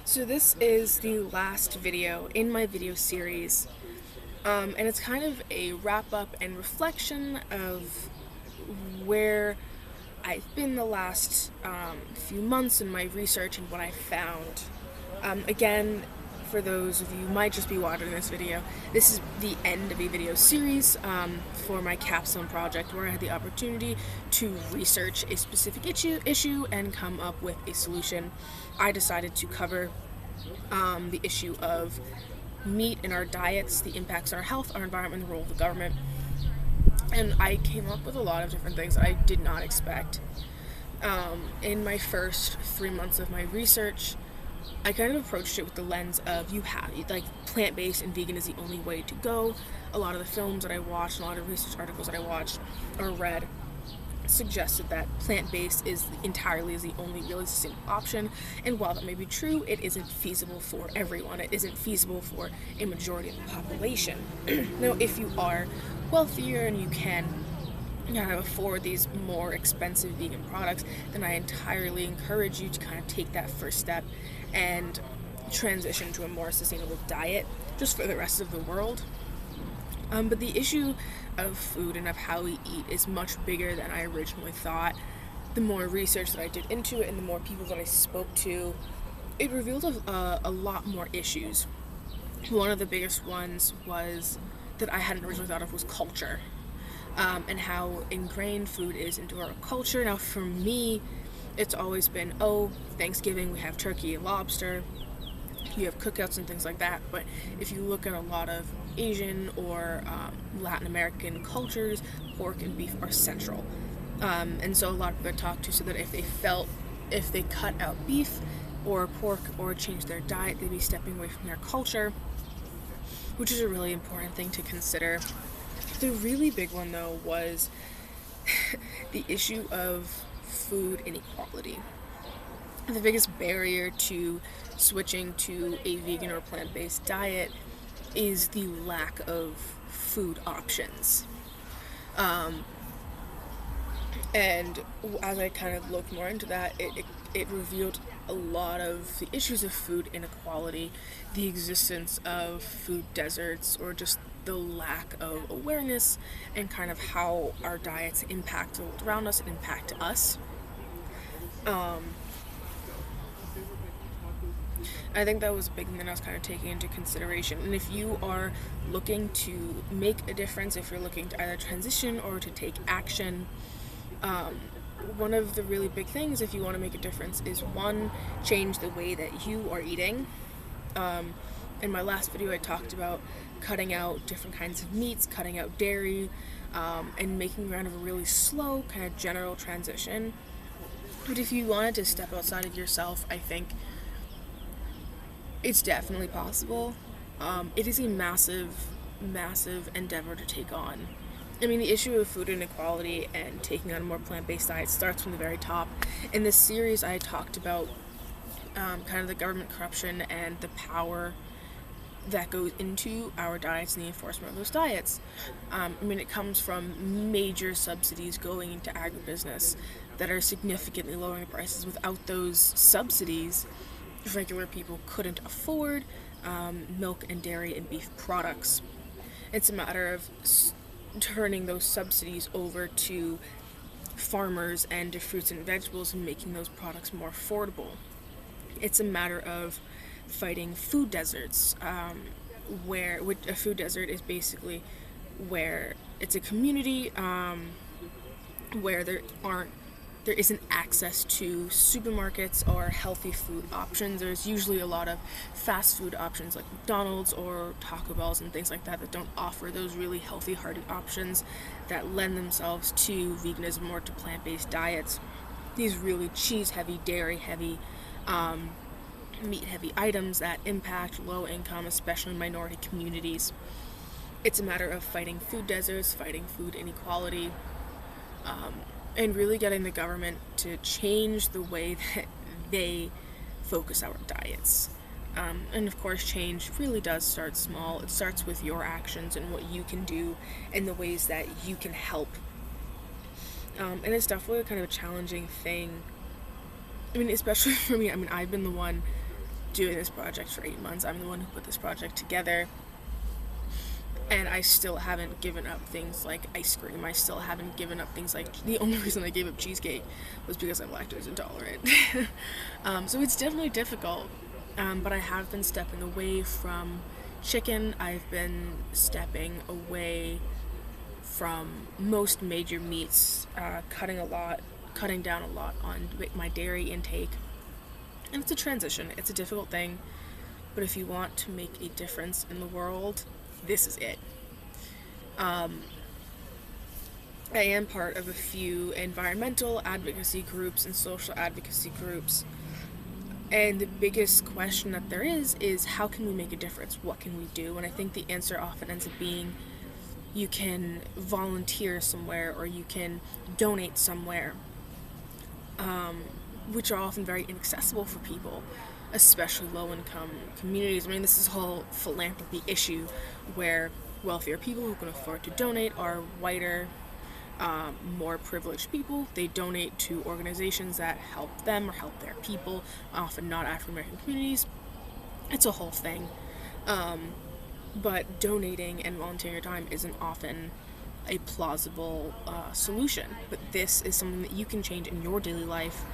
So this is the last video in my video series, and it's kind of a wrap-up and reflection of where I've been the last few months in my research and what I found. Again, for those of you who might just be watching this video, this is the end of a video series for my capstone project where I had the opportunity to research a specific issue and come up with a solution. I decided to cover the issue of meat in our diets, the impacts on our health, our environment, and the role of the government. And I came up with a lot of different things that I did not expect. In my first 3 months of my research, I kind of approached it with the lens of plant-based and vegan is the only way to go. A lot of the films that I watched, a lot of research articles that I watched or read suggested that plant-based is the only really sustainable option, and while that may be true, it isn't feasible for everyone. It isn't feasible for a majority of the population. Now, if you are wealthier and you can kind of afford these more expensive vegan products, then I entirely encourage you to kind of take that first step and transition to a more sustainable diet just for the rest of the world. But the issue of food and of how we eat is much bigger than I originally thought. The more research that I did into it and the more people that I spoke to, it revealed a lot more issues. One of the biggest ones was that I hadn't originally thought of was culture, and how ingrained food is into our culture. Now, for me, it's always been, Thanksgiving, we have turkey and lobster, you have cookouts and things like that. But if you look at a lot of Asian or Latin American cultures, pork and beef are central. And so a lot of people I talked to said that if they cut out beef or pork or change their diet, they'd be stepping away from their culture, which is a really important thing to consider. The really big one, though, was the issue of food inequality. The biggest barrier to switching to a vegan or plant-based diet is the lack of food options. And as I kind of looked more into that, it revealed a lot of the issues of food inequality, the existence of food deserts, or just the lack of awareness and kind of how our diets impact the world around us and impact us. I think that was a big thing that I was kind of taking into consideration. And if you are looking to make a difference, if you're looking to either transition or to take action, one of the really big things, if you want to make a difference, is one, change the way that you are eating. In my last video, I talked about cutting out different kinds of meats, cutting out dairy, and making kind of a really slow kind of general transition. But if you wanted to step outside of yourself, I think it's definitely possible. It is a massive, massive endeavor to take on. I mean, the issue of food inequality and taking on a more plant-based diet starts from the very top. In this series, I talked about kind of the government corruption and the power that goes into our diets and the enforcement of those diets. It comes from major subsidies going into agribusiness that are significantly lowering prices. Without those subsidies, regular people couldn't afford milk and dairy and beef products. It's a matter of turning those subsidies over to farmers and to fruits and vegetables and making those products more affordable. It's a matter of fighting food deserts, where a food desert is basically where it's a community where there isn't access to supermarkets or healthy food options. There's usually a lot of fast food options like McDonald's or Taco Bells and things like that that don't offer those really healthy, hearty options that lend themselves to veganism or to plant-based diets. These really cheese-heavy, dairy-heavy, meat-heavy items that impact low-income, especially minority communities. It's a matter of fighting food deserts, fighting food inequality, and really getting the government to change the way that they focus our diets. And of course, change really does start small. It starts with your actions and what you can do and the ways that you can help. And it's definitely kind of a challenging thing. Especially for me, I've been the one doing this project for 8 months. I'm the one who put this project together. And I still haven't given up things like ice cream. I still haven't given up things like, the only reason I gave up cheesecake was because I'm lactose intolerant. So it's definitely difficult. But I have been stepping away from chicken. I've been stepping away from most major meats, cutting down a lot on my dairy intake. And it's a transition. It's a difficult thing. But if you want to make a difference in the world, this is it. I am part of a few environmental advocacy groups and social advocacy groups, and the biggest question that there is how can we make a difference? What can we do? And I think the answer often ends up being you can volunteer somewhere or you can donate somewhere, which are often very inaccessible for people, especially low-income communities. I mean, this is a whole philanthropy issue where wealthier people who can afford to donate are whiter, more privileged people. They donate to organizations that help them or help their people, often not African-American communities. It's a whole thing. But donating and volunteering your time isn't often a plausible solution. But this is something that you can change in your daily life,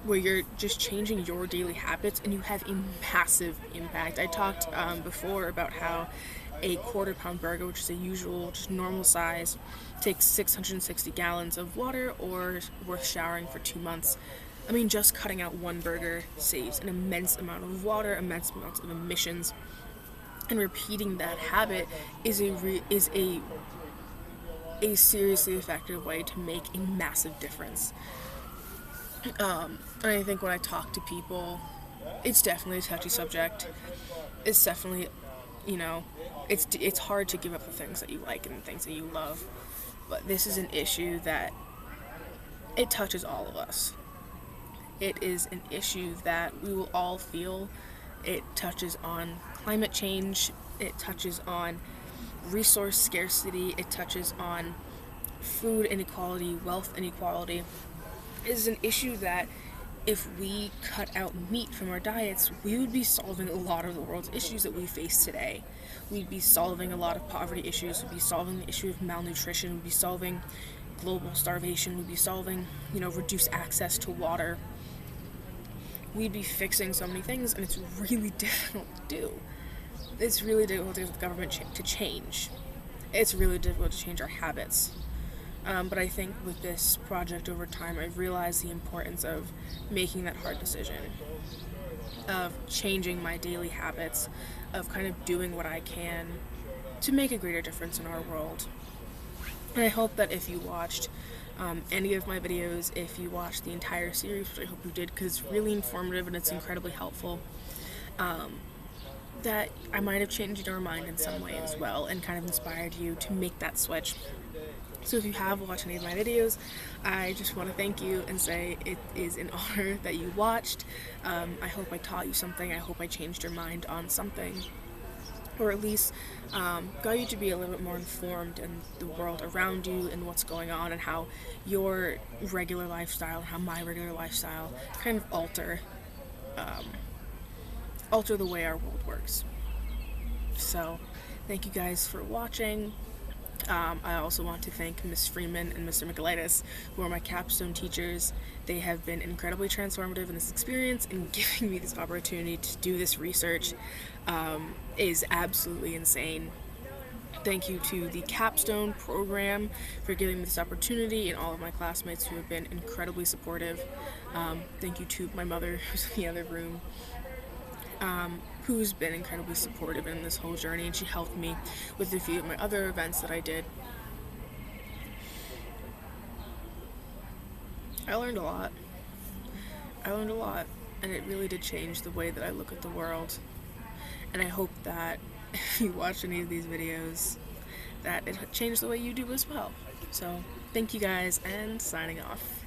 where you're just changing your daily habits and you have a massive impact. I talked before about how a quarter-pound burger, which is a usual, just normal size, takes 660 gallons of water or worth showering for 2 months. I mean, just cutting out one burger saves an immense amount of water, immense amounts of emissions, and repeating that habit is a seriously effective way to make a massive difference. And I think when I talk to people, it's definitely a touchy subject. It's definitely, it's hard to give up the things that you like and the things that you love. But this is an issue that it touches all of us. It is an issue that we will all feel. It touches on climate change. It touches on resource scarcity. It touches on food inequality, wealth inequality. It is an issue that if we cut out meat from our diets, we would be solving a lot of the world's issues that we face today. We'd be solving a lot of poverty issues. We'd be solving the issue of malnutrition. We'd be solving global starvation. We'd be solving, reduced access to water. We'd be fixing so many things, and it's really difficult to do. It's really difficult to get the government to change. It's really difficult to change our habits. But I think with this project over time, I've realized the importance of making that hard decision, of changing my daily habits, of kind of doing what I can to make a greater difference in our world. And I hope that if you watched any of my videos, if you watched the entire series, which I hope you did because it's really informative and it's incredibly helpful, that I might have changed your mind in some way as well and kind of inspired you to make that switch. So if you have watched any of my videos, I just want to thank you and say it is an honor that you watched. I hope I taught you something. I hope I changed your mind on something, or at least got you to be a little bit more informed in the world around you and what's going on and how your regular lifestyle and how my regular lifestyle kind of alter the way our world works. So thank you guys for watching. I also want to thank Ms. Freeman and Mr. Michaelitis, who are my capstone teachers. They have been incredibly transformative in this experience, and giving me this opportunity to do this research is absolutely insane. Thank you to the capstone program for giving me this opportunity, and all of my classmates who have been incredibly supportive. Thank you to my mother, who's in the other room, who's been incredibly supportive in this whole journey, and she helped me with a few of my other events that I did. I learned a lot, and it really did change the way that I look at the world, and I hope that if you watch any of these videos, that it changed the way you do as well. So, thank you guys, and signing off.